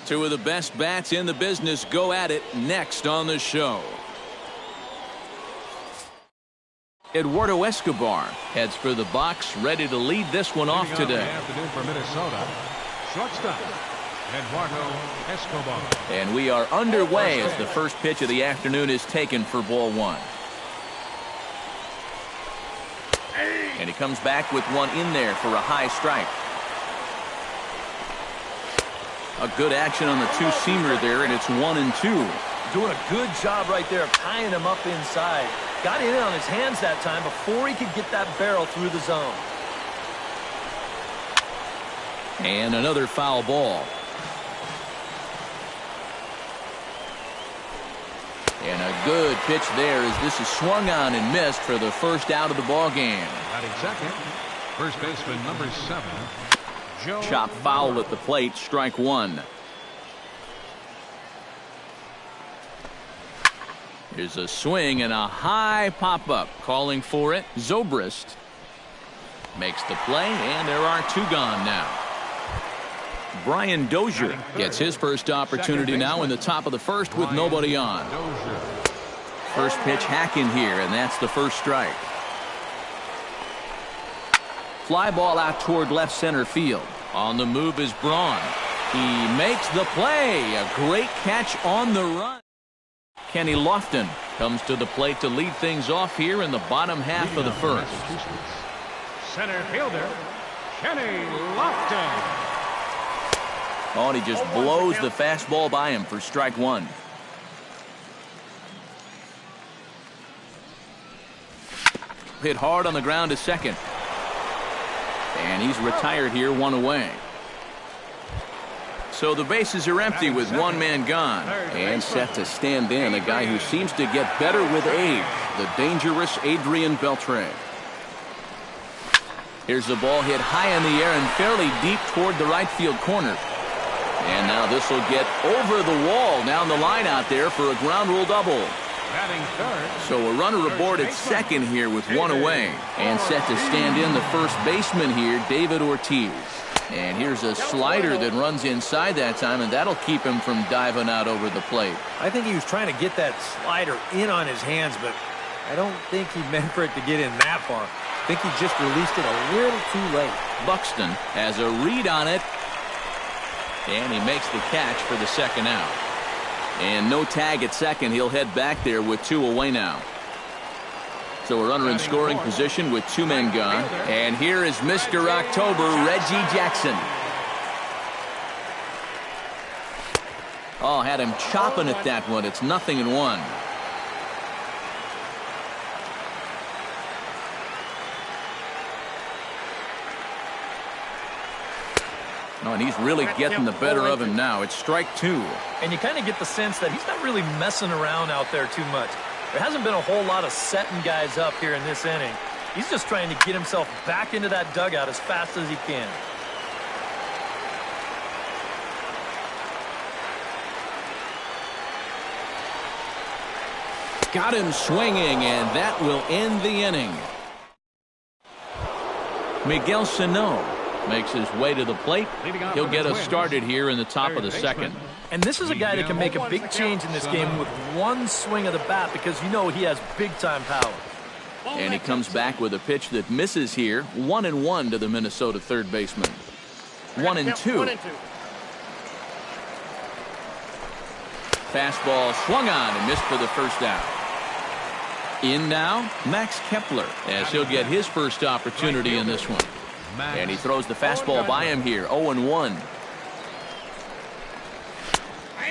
Two of the best bats in the business go at it next on the show. Eduardo Escobar heads for the box, ready to lead this one off today. Afternoon for Minnesota. Shortstop, Eduardo Escobar. And we are underway as the first pitch of the afternoon is taken for ball one. And he comes back with one in there for a high strike. A good action on the two-seamer there, and it's 1-2. Doing a good job right there of tying him up inside. Got in on his hands that time before he could get that barrel through the zone. And another foul ball. And a good pitch there as this is swung on and missed for the first out of the ball game. Batting second, first baseman number 7, Joe. Chop foul at the plate, strike one. Here's a swing and a high pop-up. Calling for it, Zobrist makes the play, and there are two gone now. Brian Dozier gets his first opportunity now in the top of the first with nobody on. First pitch hacking here, and that's the first strike. Fly ball out toward left center field. On the move is Braun. He makes the play. A great catch on the run. Kenny Lofton comes to the plate to lead things off here in the bottom half of the first. Center fielder, Kenny Lofton. Oh, and he just blows the fastball by him for strike one. Hit hard on the ground to second. And he's retired here, one away. So the bases are empty with one man gone. And set to stand in a guy who seems to get better with age, the dangerous Adrian Beltre. Here's the ball hit high in the air and fairly deep toward the right field corner. And now this will get over the wall down the line out there for a ground rule double. So a runner aboard at second here with one away. And set to stand in the first baseman here, David Ortiz. And here's a slider that runs inside that time, and that'll keep him from diving out over the plate. I think he was trying to get that slider in on his hands, but I don't think he meant for it to get in that far. I think he just released it a little too late. Buxton has a read on it. And he makes the catch for the second out. And no tag at second. He'll head back there with two away now. So a runner in scoring position with two men gone. And here is Mr. October, Reggie Jackson. Oh, had him chopping at that one. It's 0-1. Oh, and he's really getting the better of him now. It's strike two. And you kind of get the sense that he's not really messing around out there too much. There hasn't been a whole lot of setting guys up here in this inning. He's just trying to get himself back into that dugout as fast as he can. Got him swinging, and that will end the inning. Miguel Sano makes his way to the plate. He'll get us started here in the top of the second. And this is a guy that can make a big change in this game with one swing of the bat because you know he has big-time power. And he comes back with a pitch that misses here. 1-1 to the Minnesota third baseman. 1-2. Fastball swung on and missed for the first out. In now, Max Kepler, as he'll get his first opportunity in this one. And he throws the fastball by him here. 0-1.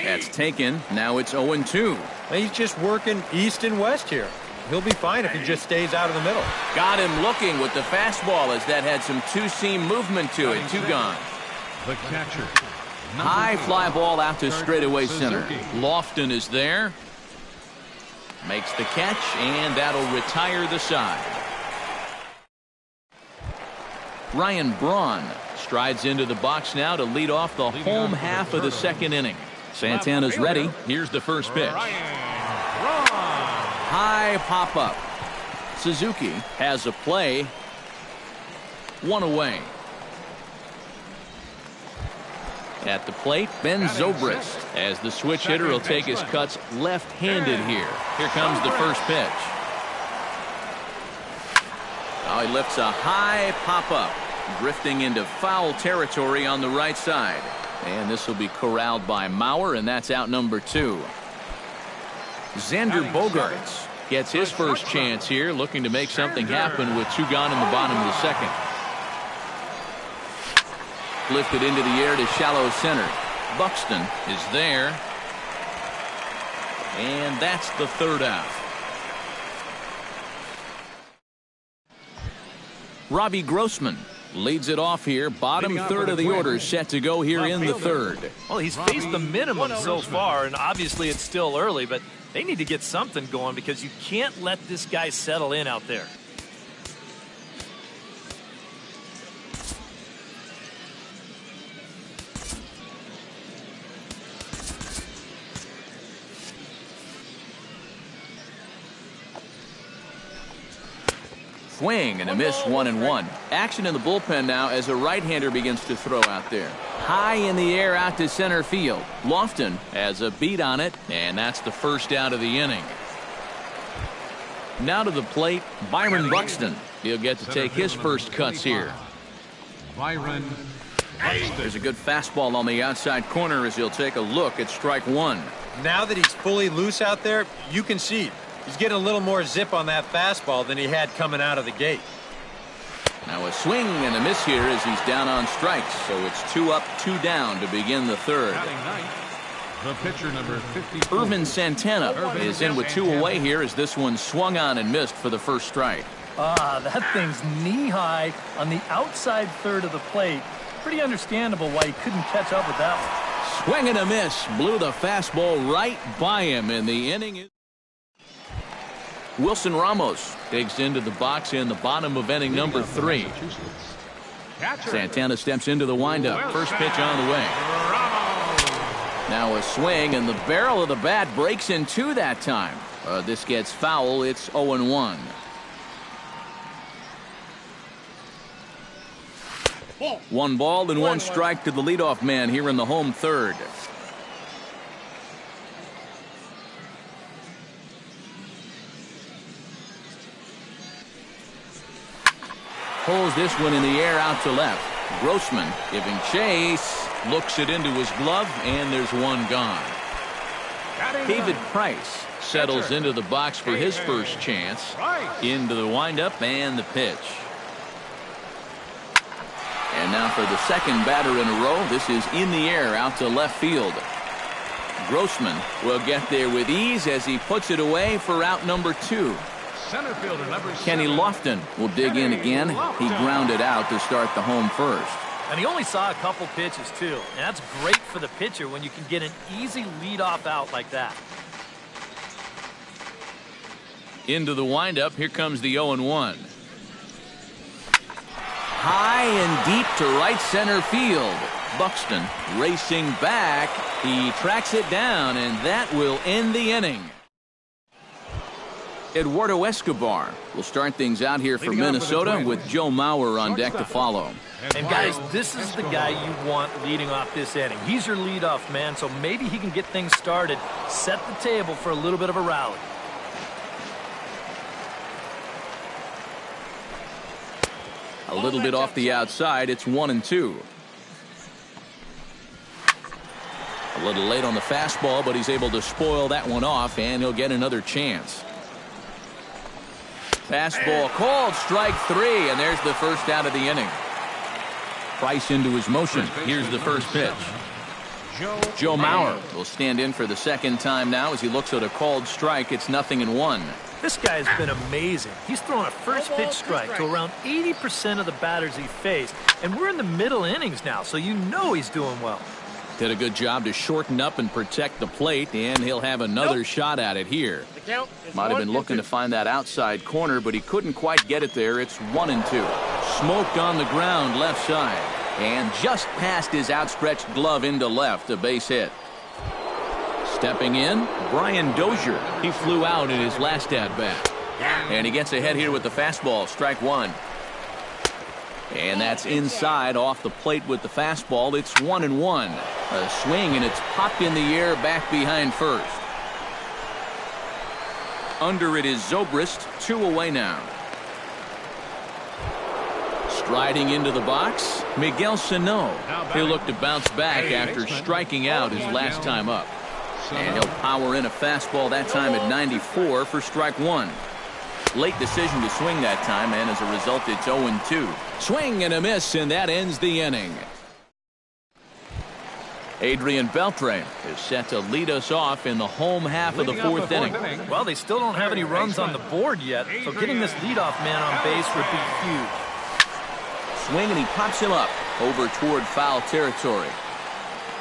That's taken. Now it's 0-2. He's just working east and west here. He'll be fine if he just stays out of the middle. Got him looking with the fastball as that had some two-seam movement to it. Two gone. The catcher. High fly ball out to straightaway center. Lofton is there. Makes the catch, and that'll retire the side. Ryan Braun strides into the box now to lead off the home half of the second inning. Santana's ready. Here's the first pitch. High pop-up. Suzuki has a play. One away. At the plate, Ben Zobrist. As the switch hitter, he'll take his cuts left-handed here. Here comes the first pitch. Now he lifts a high pop-up, drifting into foul territory on the right side. And this will be corralled by Mauer, and that's out number 2. Xander Bogaerts gets his first chance here, looking to make something happen with 2 gone in the bottom of the second. Lifted into the air to shallow center. Buxton is there. And that's the third out. Robbie Grossman leads it off here. Bottom third of the order set to go here in the third. Well, he's faced the minimum so far, and obviously it's still early, but they need to get something going because you can't let this guy settle in out there. Swing and a miss, 1-1. Action in the bullpen now as a right-hander begins to throw out there. High in the air out to center field. Lofton has a beat on it, and that's the first out of the inning. Now to the plate, Byron Buxton. He'll get to take his first cuts here. Byron Buxton. There's a good fastball on the outside corner as he'll take a look at strike 1. Now that he's fully loose out there, you can see he's getting a little more zip on that fastball than he had coming out of the gate. Now a swing and a miss here as he's down on strikes. So it's 2 up, 2 down to begin the third. The pitcher number 54. Irvin Santana is in with 2 away here as this one swung on and missed for the first strike. That thing's knee-high on the outside third of the plate. Pretty understandable why he couldn't catch up with that one. Swing and a miss. Blew the fastball right by him in the inning. Wilson Ramos digs into the box in the bottom of inning number 3. Santana steps into the windup. First pitch on the way. Now a swing, and the barrel of the bat breaks in 2 that time. This gets foul. It's 0-1. One ball and 1 strike to the leadoff man here in the home third. Pulls this one in the air out to left. Grossman giving chase. Looks it into his glove, and there's 1 gone. David Price settles into the box for his first chance. Into the windup and the pitch. And now for the second batter in a row. This is in the air out to left field. Grossman will get there with ease as he puts it away for out number 2. Center fielder number 7. Kenny Lofton will dig in again. He grounded out to start the home first. And he only saw a couple pitches, too. And that's great for the pitcher when you can get an easy leadoff out like that. Into the windup. Here comes the 0-1. High and deep to right center field. Buxton racing back. He tracks it down, and that will end the inning. Eduardo Escobar will start things out here for Minnesota with Joe Mauer on deck to follow. And guys, this is the guy you want leading off this inning. He's your leadoff man, so maybe he can get things started, set the table for a little bit of a rally. A little bit off the outside. It's 1-2. A little late on the fastball, but he's able to spoil that one off, and he'll get another chance. Fastball called, strike 3, and there's the first out of the inning. Price into his motion. Here's the first pitch. Joe Mauer will stand in for the second time now as he looks at a called strike. It's 0-1. This guy's been amazing. He's thrown a first pitch strike to around 80% of the batters he faced, and we're in the middle innings now, so you know he's doing well. Did a good job to shorten up and protect the plate, and he'll have another shot at it here. Might have been looking to find that outside corner, but he couldn't quite get it there. It's 1-2. Smoked on the ground left side, and just past his outstretched glove into left, a base hit. Stepping in, Brian Dozier. He flew out in his last at-bat. And he gets ahead here with the fastball, strike 1. And that's inside off the plate with the fastball. It's 1-1. A swing, and it's popped in the air back behind first. Under it is Zobrist, 2 away now. Striding into the box, Miguel Sano. He'll look to bounce back after striking out his last time up. And he'll power in a fastball that time at 94 for strike 1. Late decision to swing that time, and as a result, it's 0-2. Swing and a miss, and that ends the inning. Adrian Beltre is set to lead us off in the home half of the fourth inning. Well, they still don't have any runs on the board yet, so getting this leadoff man on base would be huge. Swing, and he pops him up over toward foul territory.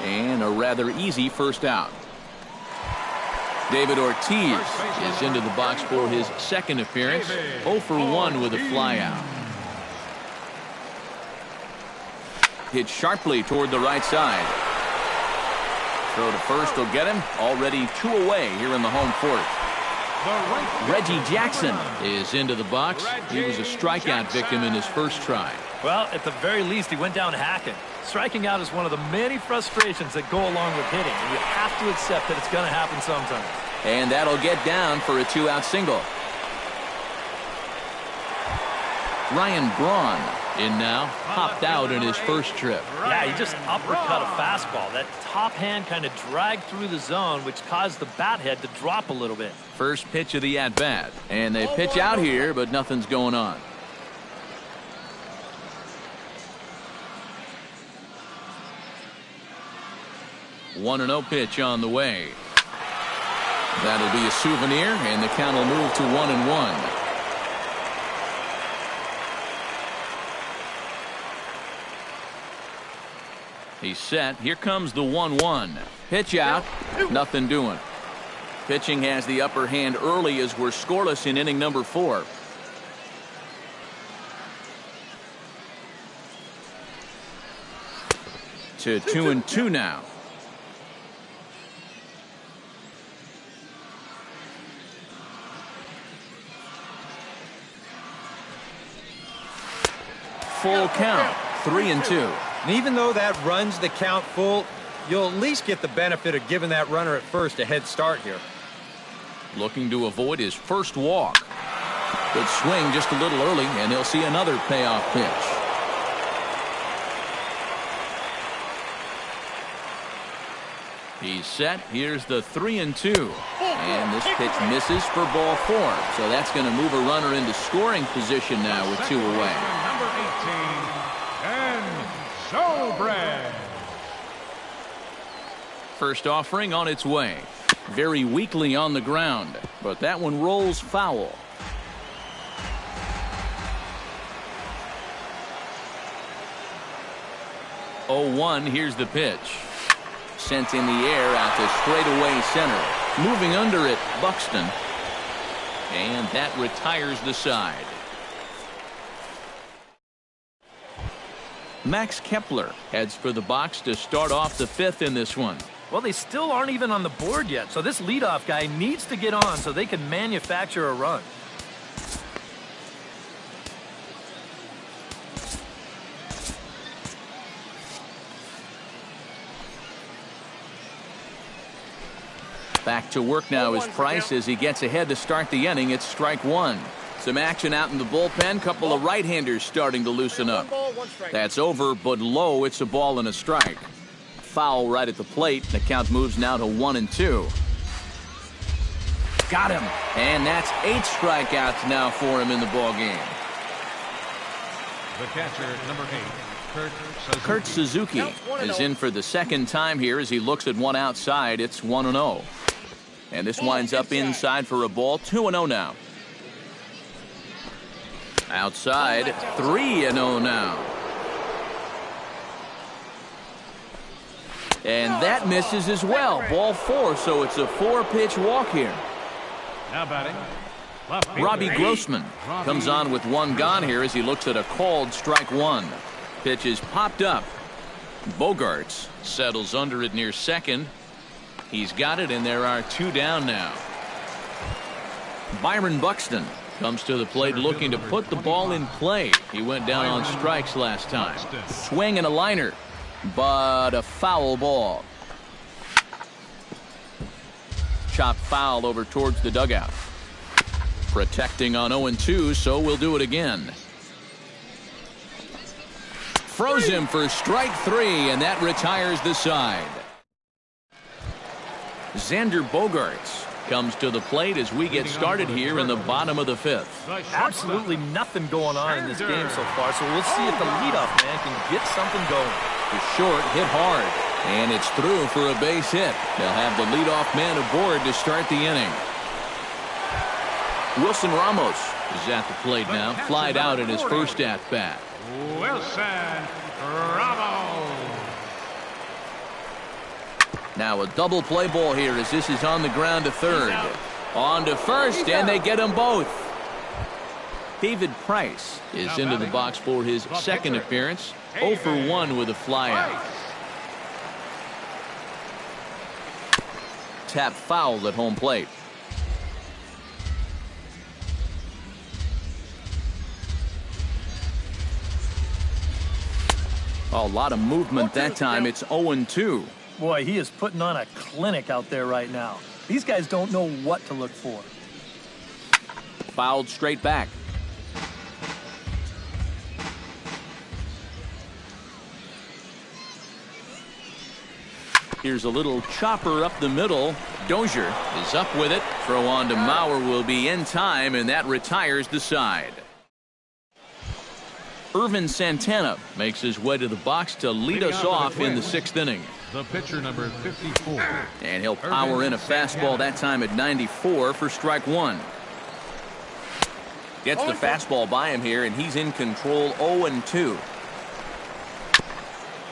And a rather easy first out. David Ortiz is into the box for his second appearance. 0 for 1 with a flyout. Hit sharply toward the right side. Throw to first will get him. Already 2 away here in the home fourth. Reggie Jackson is into the box. He was a strikeout victim in his first try. Well, at the very least, he went down hacking. Striking out is one of the many frustrations that go along with hitting, and you have to accept that it's going to happen sometimes. And that'll get down for a 2-out single. Ryan Braun in now, popped out in his first trip. Yeah, he just uppercut a fastball. That top hand kind of dragged through the zone, which caused the bat head to drop a little bit. First pitch of the at-bat. And they pitch out here, but nothing's going on. One 1-0 pitch on the way. That'll be a souvenir, and the count will move to 1-1. He's set. Here comes the 1-1. Pitch out. Nothing doing. Pitching has the upper hand early as we're scoreless in inning number 4. To 2-2 now. Full count, 3-2. And even though that runs the count full, you'll at least get the benefit of giving that runner at first a head start here. Looking to avoid his first walk. Good swing just a little early, and he'll see another payoff pitch. He's set. Here's the 3-2. And this pitch misses for ball 4. So that's going to move a runner into scoring position now with 2 away. Number 18, and First offering on its way. Very weakly on the ground, but that one rolls foul. Oh, 1. Here's the pitch. Sent in the air out to straightaway center. Moving under it, Buxton. And that retires the side. Max Kepler heads for the box to start off the 5th in this one. Well, they still aren't even on the board yet, so this leadoff guy needs to get on so they can manufacture a run. Back to work now is Price as he gets ahead to start the inning. It's strike 1. Some action out in the bullpen. Couple of right-handers starting to loosen up. That's over, but low. It's a ball and a strike. Foul right at the plate. The count moves now to 1-2. Got him. And that's 8 strikeouts now for him in the ball game. the catcher, number 8, Kurt Suzuki is in for the second time here as he looks at one outside. It's 1-0. And this winds up inside for a ball. 2-0 now. Outside, 3-0 now. And that misses as well. Ball 4, so it's a 4-pitch walk here. Now batting, Robbie Grossman comes on with one gone here as he looks at a called strike 1. Pitch is popped up. Bogarts settles under it near second. He's got it, and there are 2 down now. Byron Buxton Comes to the plate looking to put the ball in play. He went down on strikes last time. Swing and a liner, but a foul ball. Chopped foul over towards the dugout. Protecting on 0-2, so we'll do it again. Froze him for strike 3, and that retires the side. Xander Bogaerts comes to the plate as we get started here in the bottom of the 5th. Absolutely nothing going on in this game so far, so we'll see if the leadoff man can get something going. The short hit hard, and it's through for a base hit. They'll have the leadoff man aboard to start the inning. Wilson Ramos is at the plate now, flied out in his first at-bat. Wilson Ramos. Now a double play ball here as this is on the ground to third. On to first, and they get them both. David Price is into the box for his second appearance. 0 for 1 with a flyout. Tap foul at home plate. A lot of movement that time. It's 0-2. Boy, he is putting on a clinic out there right now. These guys don't know what to look for. Fouled straight back. Here's a little chopper up the middle. Dozier is up with it. Throw on to Mauer will be in time, and that retires the side. Irvin Santana makes his way to the box to lead us off in the 6th inning. The pitcher, number 54. And he'll power in a fastball that time at 94 for strike 1. Gets the fastball by him here, and he's in control. 0-2.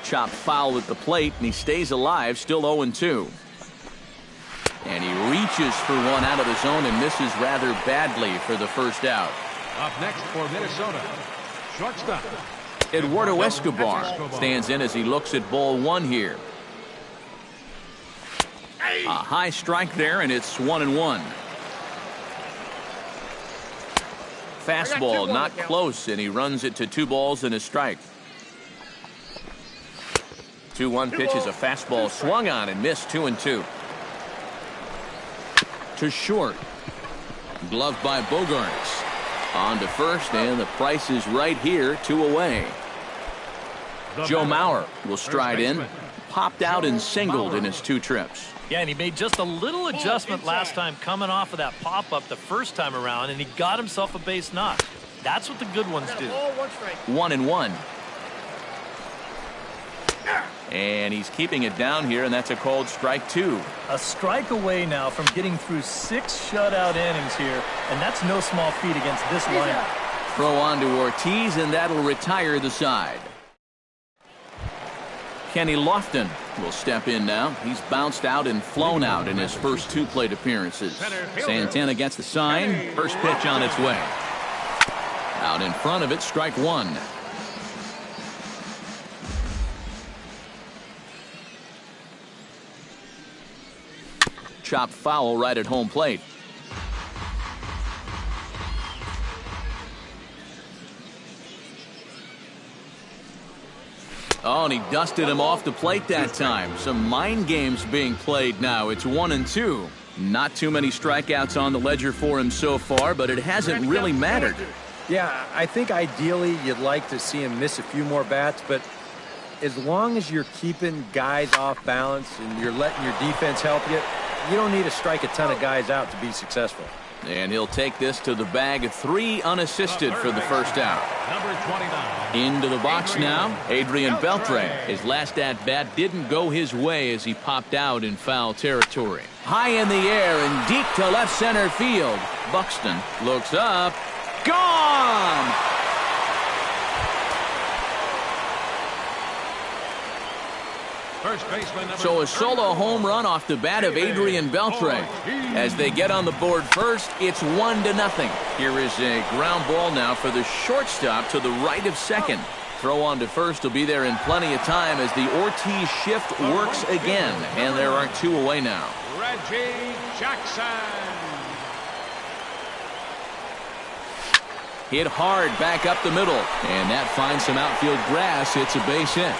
Chopped foul at the plate, and he stays alive, still 0-2. And he reaches for one out of the zone and misses rather badly for the first out. Up next for Minnesota, shortstop Eduardo Escobar stands in as he looks at ball 1 here. A high strike there, and it's 1-1. Fastball not close, and he runs it to 2 balls and a strike. 2-1 pitch is a fastball swung on and missed. 2-2. To short. Gloved by Bogaerts. On to first, and the Price is right here, 2 away. Joe Mauer will stride in. Popped out and singled in his 2 trips. Yeah, and he made just a little adjustment last time coming off of that pop-up the first time around, and he got himself a base knock. That's what the good ones do. 1-1. And he's keeping it down here, and that's a called strike 2. A strike away now from getting through 6 shutout innings here, and that's no small feat against this lineup. Throw on to Ortiz, and that'll retire the side. Kenny Lofton will step in now. He's bounced out and flown out in his first 2 plate appearances. Santana gets the sign. First pitch on its way. Out in front of it, strike 1. Chopped foul right at home plate. Oh, and he dusted him off the plate that time. Some mind games being played now. It's 1-2. Not too many strikeouts on the ledger for him so far, but it hasn't really mattered. Yeah, I think ideally you'd like to see him miss a few more bats, but as long as you're keeping guys off balance and you're letting your defense help you, you don't need to strike a ton of guys out to be successful. And he'll take this to the bag. 3 unassisted for the first out. Number 29. Into the box now, Adrian Beltre. His last at-bat didn't go his way as he popped out in foul territory. High in the air and deep to left center field. Buxton looks up. Gone! First baseman, So a solo home run off the bat of Adrian Beltre. As they get on the board first, it's 1-0. Here is a ground ball now for the shortstop to the right of second. Throw on to first will be there in plenty of time as the Ortiz shift works again. And there are 2 away now. Reggie Jackson. Hit hard back up the middle. And that finds some outfield grass. It's a base hit.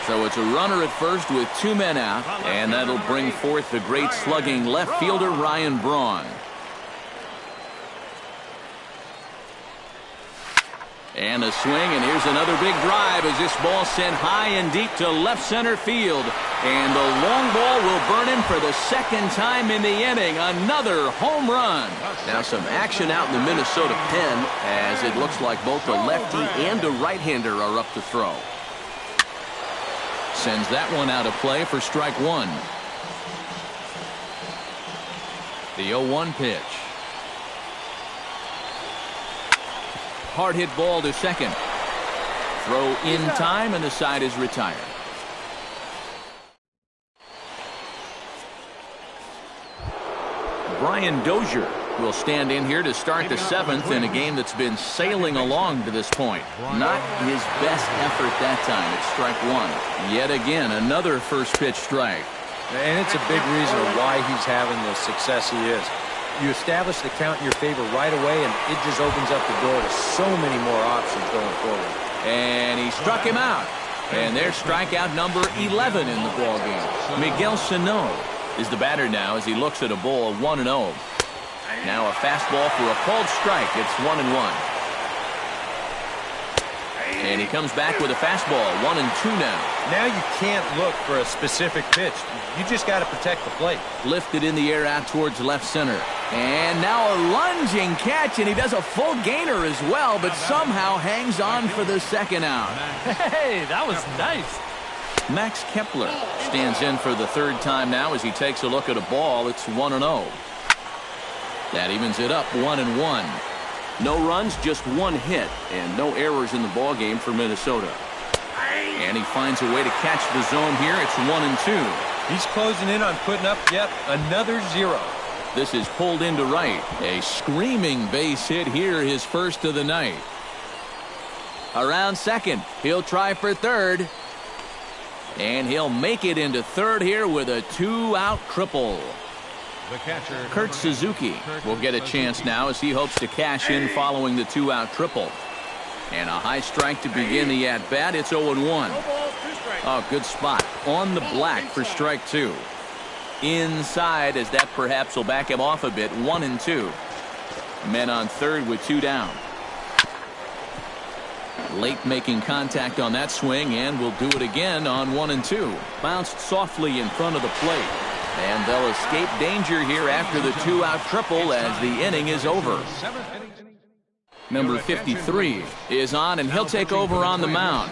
So it's a runner at first with 2 men out. And that'll bring forth the great slugging left fielder Ryan Braun. And a swing, and here's another big drive as this ball sent high and deep to left center field. And the long ball will burn in for the second time in the inning. Another home run. Now some action out in the Minnesota pen as it looks like both the lefty and the right-hander are up to throw. Sends that one out of play for strike one. The 0-1 pitch. Hard hit ball to second. Throw in time, and the side is retired. Brian Dozier will stand in here to start the 7th in a game that's been sailing along to this point. Not his best effort that time. It's strike one. Yet again, another first pitch strike. And it's a big reason why he's having the success he is. You establish the count in your favor right away, and it just opens up the door to so many more options going forward. And he struck him out. And there's strikeout number 11 in the ballgame. Miguel Sano is the batter now as he looks at a ball 1-0. Now a fastball for a called strike. It's 1-1. And he comes back with a fastball, 1-2 now. Now you can't look for a specific pitch. You just got to protect the plate. Lifted in the air out towards left center. And now a lunging catch, and he does a full gainer as well, but somehow hangs on for the second out. Hey, that was nice. Max Kepler stands in for the third time now as he takes a look at a ball. It's 1-0. That evens it up, 1-1. No runs, just one hit, and no errors in the ball game for Minnesota. And he finds a way to catch the zone here. It's 1-2. He's closing in on putting up yet another 0. This is pulled into right. A screaming base hit here, his first of the night. Around second, he'll try for third. And he'll make it into third here with a 2-out triple. The catcher, Kurt Suzuki will get a chance now as he hopes to cash in following the 2-out triple. And a high strike to begin the at-bat. It's 0-1. Oh, good spot on the black for strike two. Inside, as that perhaps will back him off a bit. 1-2. Men on third with 2 down. Late making contact on that swing, and will do it again on 1-2. Bounced softly in front of the plate. And they'll escape danger here after the 2-out triple as the inning is over. Number 53 is on, and he'll take over on the mound.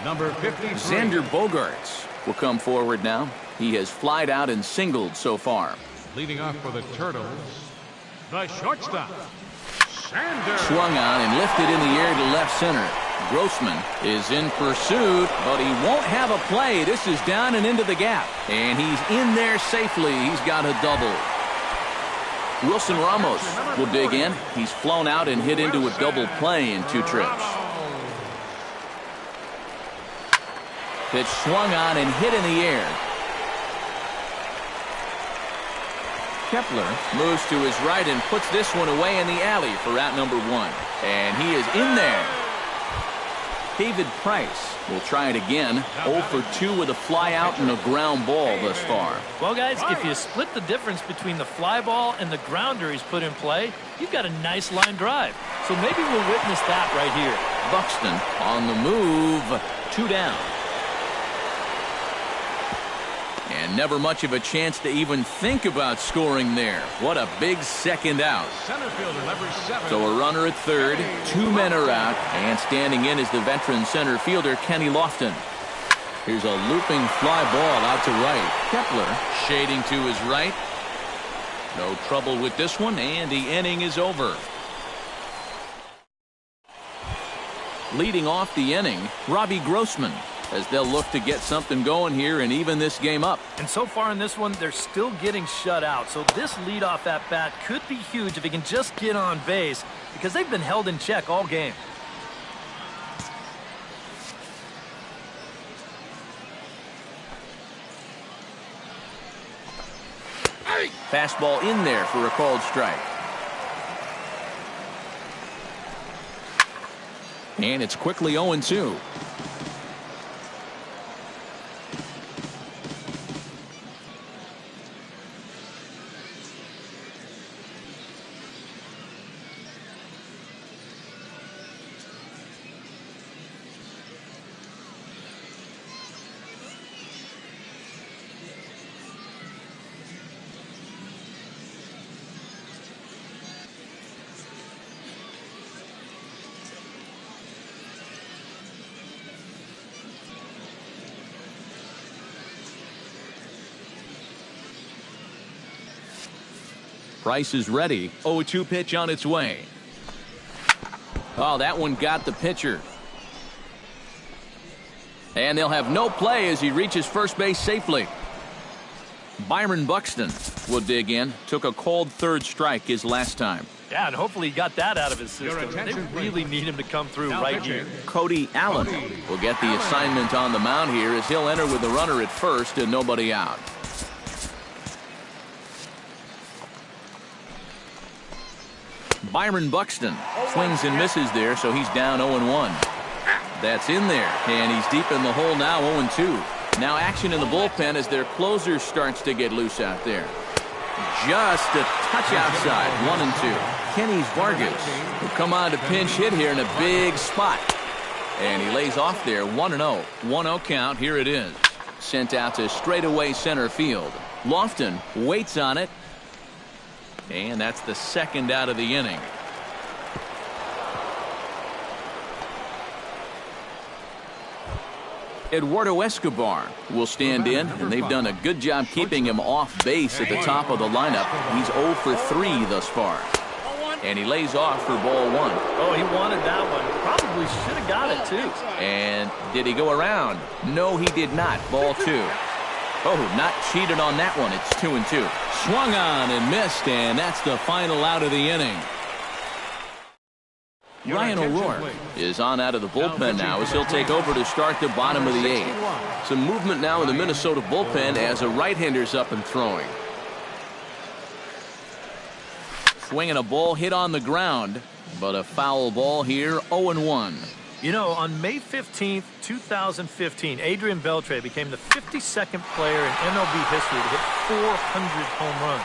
Number 53. Xander Bogaerts will come forward now. He has flied out and singled so far. Leading off for the Turtles, the shortstop, Xander. Swung on and lifted in the air to left center. Grossman is in pursuit, but he won't have a play. This is down and into the gap. And he's in there safely. He's got a double. Wilson Ramos will dig in. He's flown out and hit into a double play in 2 trips. Pitch swung on and hit in the air. Kepler moves to his right and puts this one away in the alley for out number 1. And he is in there. David Price will try it again. 0 for 2 with a fly out and a ground ball thus far. Well, guys, if you split the difference between the fly ball and the grounder he's put in play, you've got a nice line drive. So maybe we'll witness that right here. Buxton on the move. 2 down. And never much of a chance to even think about scoring there. What a big second out. Center fielder, number 7. So a runner at third, 2 men are out, and standing in is the veteran center fielder, Kenny Lofton. Here's a looping fly ball out to right. Kepler shading to his right. No trouble with this one, and the inning is over. Leading off the inning, Robbie Grossman, as they'll look to get something going here and even this game up. And so far in this one, they're still getting shut out. So this leadoff at bat could be huge if he can just get on base, because they've been held in check all game. Hey! Fastball in there for a called strike. And it's quickly 0-2. Price is ready. 0-2 pitch on its way. Oh, that one got the pitcher. And they'll have no play as he reaches first base safely. Byron Buxton will dig in. Took a called third strike his last time. Yeah, and hopefully he got that out of his system. They really need him to come through right here. Cody Allen will get the assignment on the mound here as he'll enter with the runner at first and nobody out. Byron Buxton swings and misses there, so he's down 0-1. That's in there, and he's deep in the hole now, 0-2. Now action in the bullpen as their closer starts to get loose out there. Just a touch outside, 1-2. Kenny Vargas will come on to pinch hit here in a big spot. And he lays off there, 1-0. 1-0 count, here it is. Sent out to straightaway center field. Lofton waits on it. And that's the second out of the inning. Eduardo Escobar will stand in, and they've done a good job keeping him off base at the top of the lineup. He's 0 for 3 thus far. And he lays off for ball 1. Oh, he wanted that one. Probably should have got it, too. And did he go around? No, he did not. Ball 2. Oh, not cheated on that one. It's 2-2. Swung on and missed, and that's the final out of the inning. Ryan O'Rourke is on out of the bullpen now as he'll take over to start the bottom of the 8th. Some movement now in the Minnesota bullpen as a right-hander's up and throwing. Swinging a ball hit on the ground, but a foul ball here, 0-1. You know, on May 15th, 2015, Adrian Beltre became the 52nd player in MLB history to hit 400 home runs.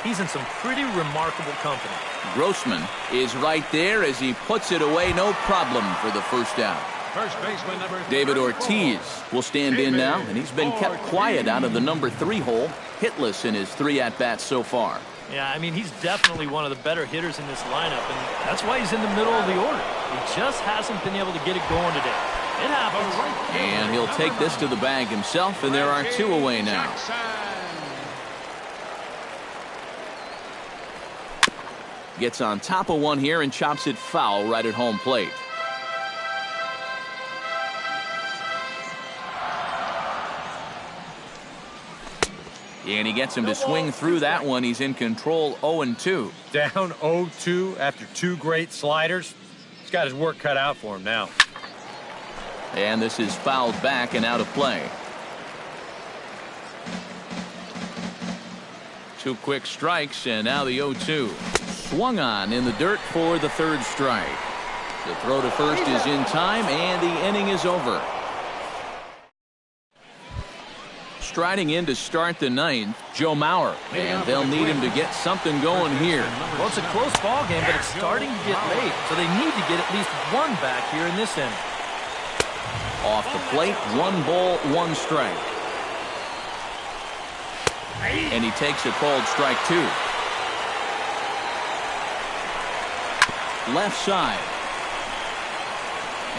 He's in some pretty remarkable company. Grossman is right there as he puts it away, no problem for the first out. First baseman number 34. David Ortiz will stand in now, and he's been kept quiet out of the number 3 hole, hitless in his 3 at-bats so far. Yeah, I mean, he's definitely one of the better hitters in this lineup, and that's why he's in the middle of the order. He just hasn't been able to get it going today. It happens. And he'll take this to the bag himself, and there are 2 away now. Gets on top of one here and chops it foul right at home plate. And he gets him to swing through that one. He's in control, 0-2. Down 0-2 after 2 great sliders. He's got his work cut out for him now. And this is fouled back and out of play. 2 quick strikes, and now the 0-2. Swung on in the dirt for the 3rd strike. The throw to first is in time, and the inning is over. Striding in to start the 9th, Joe Mauer, and they'll need him to get something going here. Well, it's a close ball game, but it's starting to get late, so they need to get at least 1 back here in this inning. Off the plate, 1 ball, 1 strike. And he takes a called strike 2. Left side.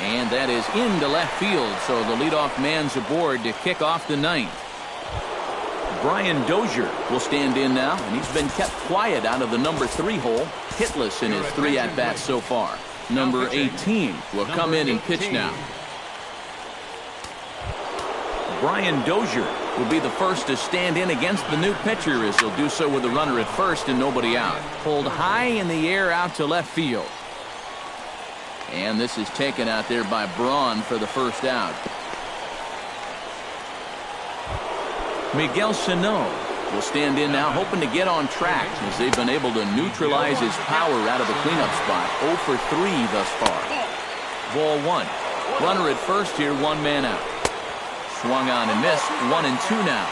And that is into left field, so the leadoff man's aboard to kick off the 9th. Brian Dozier will stand in now, and he's been kept quiet out of the number 3 hole, hitless in his 3 at-bats so far. Number 18 will come in and pitch now. Brian Dozier will be the first to stand in against the new pitcher as he'll do so with a runner at first and nobody out. Pulled high in the air out to left field. And this is taken out there by Braun for the first out. Miguel Sano will stand in now, hoping to get on track as they've been able to neutralize his power out of the cleanup spot. 0 for 3 thus far. Ball 1. Runner at first here, 1 man out. Swung on and missed. 1-2 now.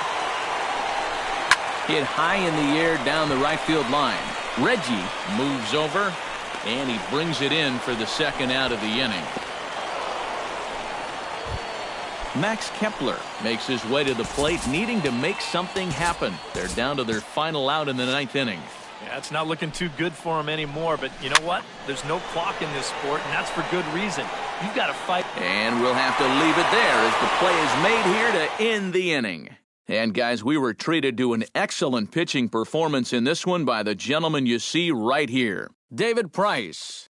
Hit high in the air down the right field line. Reggie moves over, and he brings it in for the second out of the inning. Max Kepler makes his way to the plate, needing to make something happen. They're down to their final out in the 9th inning. Yeah, it's not looking too good for him anymore, but you know what? There's no clock in this sport, and that's for good reason. You've got to fight. And we'll have to leave it there as the play is made here to end the inning. And guys, we were treated to an excellent pitching performance in this one by the gentleman you see right here, David Price.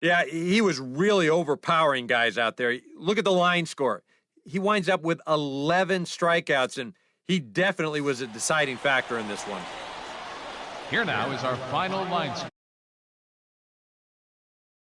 Yeah, he was really overpowering guys out there. Look at the line score. He winds up with 11 strikeouts, and he definitely was a deciding factor in this one. Here now is our final line score.